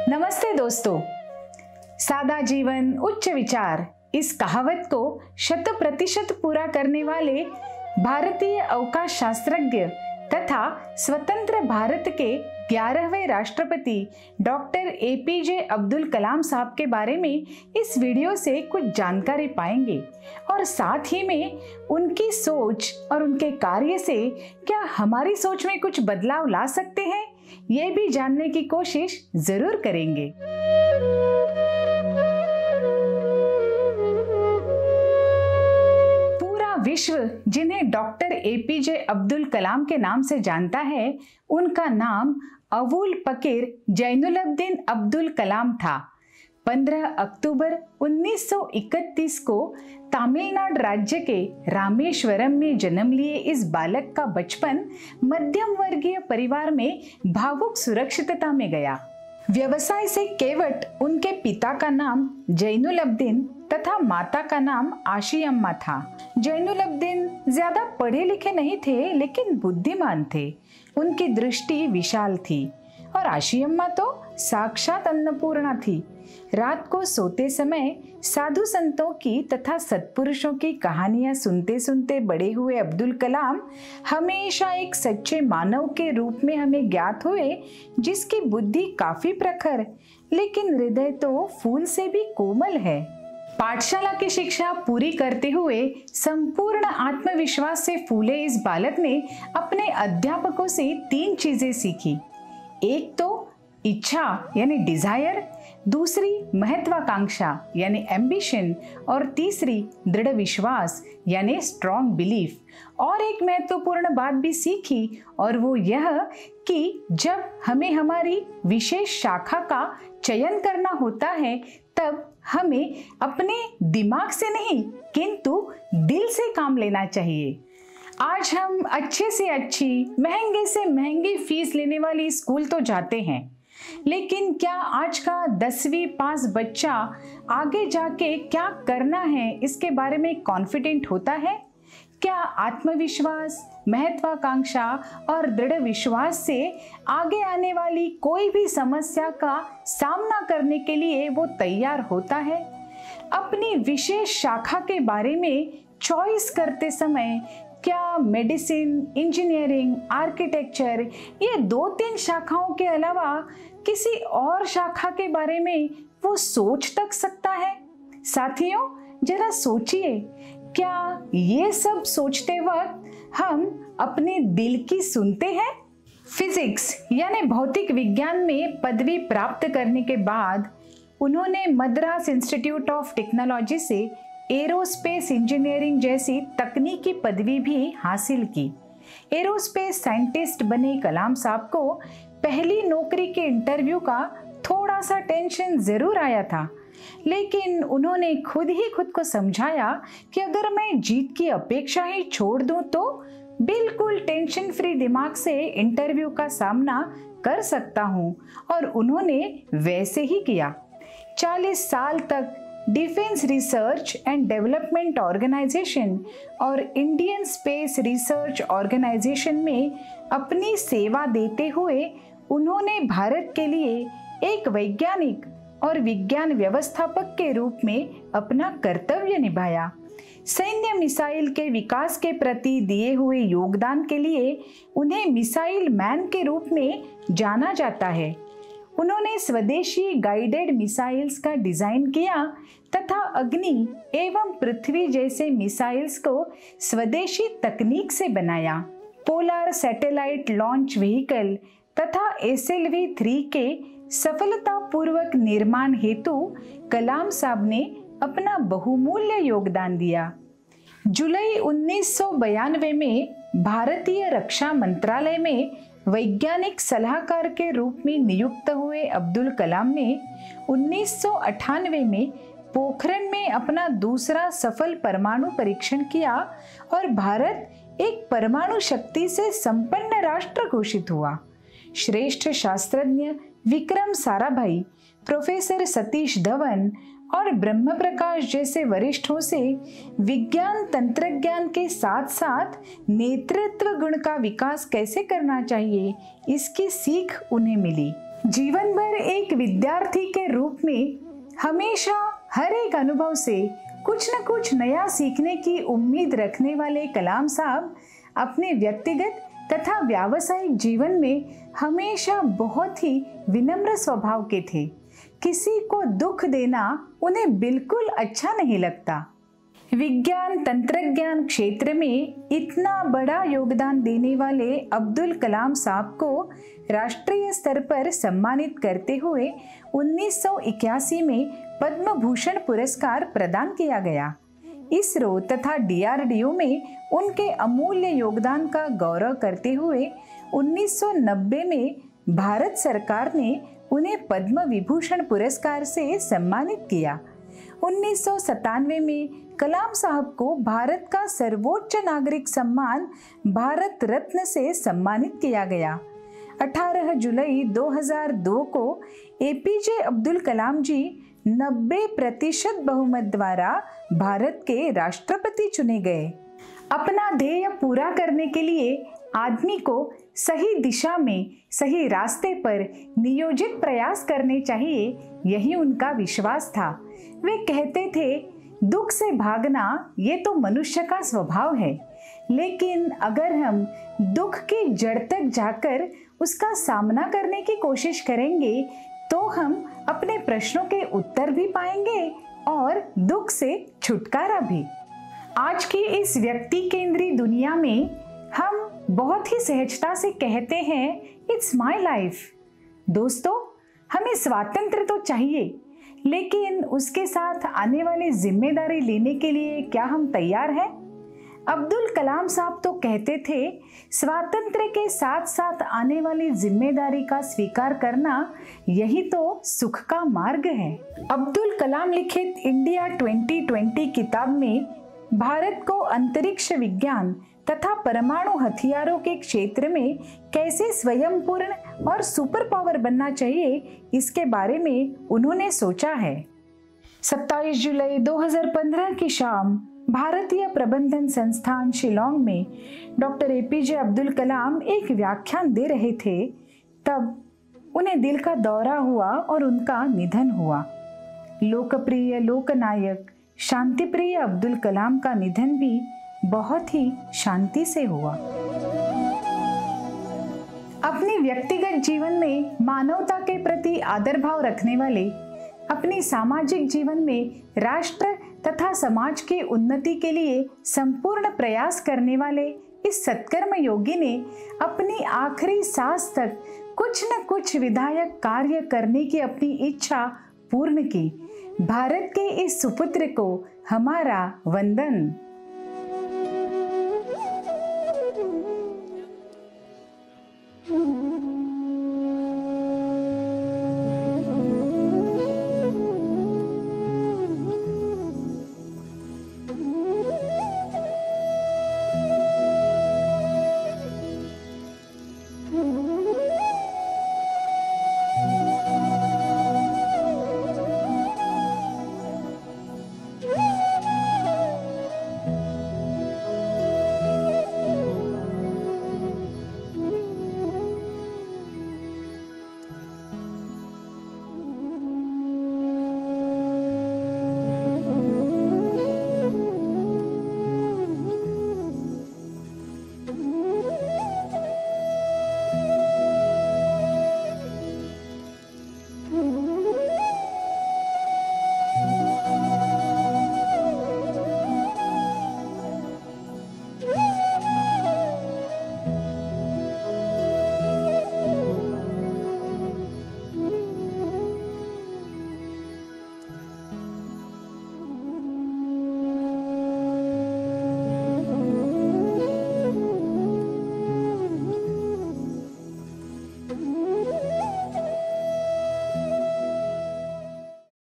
नमस्ते दोस्तों। सादा जीवन उच्च विचार, इस कहावत को 100% पूरा करने वाले भारतीय अवकाश शास्त्रज्ञ तथा स्वतंत्र भारत के 11वें राष्ट्रपति डॉक्टर एपीजे अब्दुल कलाम साहब के बारे में इस वीडियो से कुछ जानकारी पाएंगे और साथ ही में उनकी सोच और उनके कार्य से क्या हमारी सोच में कुछ बदलाव ला सकते हैं, ये भी जानने की कोशिश जरूर करेंगे। पूरा विश्व जिन्हें डॉक्टर एपीजे अब्दुल कलाम के नाम से जानता है, उनका नाम अवुल पकीर जैनुलब्दीन अब्दुल कलाम था। 15 अक्टूबर 1931 को तमिलनाडु राज्य के रामेश्वरम में जन्म लिए इस बालक का बचपन मध्यम वर्गीय परिवार में भावुक सुरक्षितता में गया। व्यवसाय से केवट उनके पिता का नाम जैनुलब्दीन तथा माता का नाम आशियम्मा था। जैनुलब्दीन ज्यादा पढ़े लिखे नहीं थे, लेकिन बुद्धिमान थे। उनकी दृष्टि विशाल थी और आशियम्मा तो साक्षात अन्नपूर्णा थी। रात को सोते समय साधु संतों की तथा सत्पुरुषों की कहानियां सुनते सुनते बड़े हुए अब्दुल कलाम हमेशा एक सच्चे मानव के रूप में हमें ज्ञात हुए, जिसकी बुद्धि काफी प्रखर लेकिन हृदय तो फूल से भी कोमल है। पाठशाला की शिक्षा पूरी करते हुए संपूर्ण आत्मविश्वास से फूले इस बालक ने अपने अध्यापकों से 3 चीजें सीखी। एक तो इच्छा यानी डिजायर, दूसरी महत्वाकांक्षा यानी एम्बिशन और तीसरी दृढ़ विश्वास यानी स्ट्रॉन्ग बिलीफ। और एक महत्वपूर्ण बात भी सीखी, और वो यह कि जब हमें हमारी विशेष शाखा का चयन करना होता है, तब हमें अपने दिमाग से नहीं किंतु दिल से काम लेना चाहिए। आज हम अच्छे से अच्छी, महंगे से महंगी फीस लेने वाली स्कूल तो जाते हैं, लेकिन क्या आज का 10वीं पास बच्चा आगे जाके क्या करना है इसके बारे में कॉन्फिडेंट होता है? क्या आत्मविश्वास, महत्वाकांक्षा और दृढ़ विश्वास से आगे आने वाली कोई भी समस्या का सामना करने के लिए वो तैयार होता है? अपनी विशेष शाखा के बारे में चॉइस करते समय क्या मेडिसिन, इंजीनियरिंग, आर्किटेक्चर, ये 2-3 शाखाओं के अलावा किसी और शाखा के बारे में वो सोच तक सकता है? साथियों, जरा सोचिए, क्या ये सब सोचते वक्त हम अपने दिल की सुनते हैं? फिजिक्स यानी भौतिक विज्ञान में पदवी प्राप्त करने के बाद उन्होंने मद्रास इंस्टीट्यूट ऑफ टेक्नोलॉजी से एरोस्पेस इंजीनियरिंग जैसी तकनीकी पदवी भी हासिल की। एरोस्पेस साइंटिस्ट बने कलाम साहब को पहली नौकरी के इंटरव्यू का थोड़ा सा टेंशन जरूर आया था, लेकिन उन्होंने खुद ही खुद को समझाया कि अगर मैं जीत की अपेक्षा ही छोड़ दूं तो बिल्कुल टेंशन फ्री दिमाग से इंटरव्यू का सामना कर सकता हूं, और उन्होंने वैसे ही किया। 40 साल तक Defence Research and Development Organisation और इंडियन स्पेस रिसर्च ऑर्गेनाइजेशन में अपनी सेवा देते हुए उन्होंने भारत के लिए एक वैज्ञानिक और विज्ञान व्यवस्थापक के रूप में अपना कर्तव्य निभाया। सैन्य मिसाइल के विकास के प्रति दिए हुए योगदान के लिए उन्हें मिसाइल मैन के रूप में जाना जाता है। उन्होंने स्वदेशी गाइडेड मिसाइल्स का डिजाइन किया तथा अग्नि एवं पृथ्वी जैसे मिसाइल्स को स्वदेशी तकनीक से बनाया। पोलर सैटेलाइट लॉन्च व्हीकल तथा SLV-3 के सफलतापूर्वक निर्माण हेतु कलाम साहब ने अपना बहुमूल्य योगदान दिया। जुलाई 1992 में भारतीय रक्षा मंत्रालय में वैज्ञानिक सलाहकार के रूप में नियुक्त हुए अब्दुल कलाम ने 1998 में पोखरण में अपना दूसरा सफल परमाणु परीक्षण किया और भारत एक परमाणु शक्ति से संपन्न राष्ट्र घोषित हुआ। श्रेष्ठ शास्त्रज्ञ विक्रम साराभाई, प्रोफेसर सतीश धवन और ब्रह्म प्रकाश जैसे वरिष्ठों से विज्ञान तंत्रज्ञान के साथ साथ नेतृत्व गुण का विकास कैसे करना चाहिए, इसकी सीख उन्हें मिली। जीवन भर एक विद्यार्थी के रूप में हमेशा हर एक अनुभव से कुछ न कुछ नया सीखने की उम्मीद रखने वाले कलाम साहब अपने व्यक्तिगत तथा व्यावसायिक जीवन में हमेशा बहुत ही विनम्र स्वभाव के थे। किसी को दुख देना उन्हें बिल्कुल अच्छा नहीं लगता। विज्ञान तंत्रज्ञान क्षेत्र में इतना बड़ा योगदान देने वाले अब्दुल कलाम साहब को राष्ट्रीय स्तर पर सम्मानित करते हुए 1981 में पद्म भूषण पुरस्कार प्रदान किया गया। इसरो तथा DRDO में उनके अमूल्य योगदान का गौरव करते हुए 1990 में भारत सरकार ने उन्हें पद्म विभूषण पुरस्कार से सम्मानित किया। 1997 में कलाम साहब को भारत का सर्वोच्च नागरिक सम्मान भारत रत्न से सम्मानित किया गया। 18 जुलाई 2002 को APJ अब्दुल कलाम जी 90% बहुमत द्वारा भारत के राष्ट्रपति चुने गए। अपना ध्येय पूरा करने के लिए आदमी को सही दिशा में सही रास्ते पर नियोजित प्रयास करने चाहिए, यही उनका विश्वास था। वे कहते थे, दुख से भागना ये तो मनुष्य का स्वभाव है, लेकिन अगर हम दुख की जड़ तक जाकर उसका सामना करने की कोशिश करेंगे तो हम अपने प्रश्नों के उत्तर भी पाएंगे और दुख से छुटकारा भी। आज की इस व्यक्ति केंद्रीय दुनिया में हम बहुत ही सहजता से कहते हैं, इट्स माय लाइफ। दोस्तों, हमें स्वातंत्र तो चाहिए, लेकिन उसके साथ आने वाली जिम्मेदारी लेने के लिए क्या हम तैयार हैं? अब्दुल कलाम साहब तो कहते थे, स्वातंत्र के साथ साथ आने वाली जिम्मेदारी का स्वीकार करना यही तो सुख का मार्ग है। अब्दुल कलाम लिखित इंडिया 2020 किताब में भारत को अंतरिक्ष विज्ञान तथा परमाणु हथियारों के क्षेत्र में कैसे स्वयंपूर्ण और सुपर पावर बनना चाहिए, इसके बारे में उन्होंने सोचा है। 27 जुलाई 2015 की शाम भारतीय प्रबंधन संस्थान शिलोंग में डॉक्टर APJ अब्दुल कलाम एक व्याख्यान दे रहे थे। तब उन्हें दिल का दौरा हुआ और उनका निधन हुआ। लोकप्रिय लोकनायक शांतिप्रिय अब्दुल कलाम का निधन भी बहुत ही शांति से हुआ। अपने व्यक्तिगत जीवन में मानवता के प्रति आदर भाव रखने वाले, अपने सामाजिक जीवन में राष्ट्र तथा समाज की उन्नति के लिए संपूर्ण प्रयास करने वाले इस सत्कर्म योगी ने अपनी आखिरी सांस तक कुछ न कुछ विधायक कार्य करने की अपनी इच्छा पूर्ण की। भारत के इस सुपुत्र को हमारा वंदन।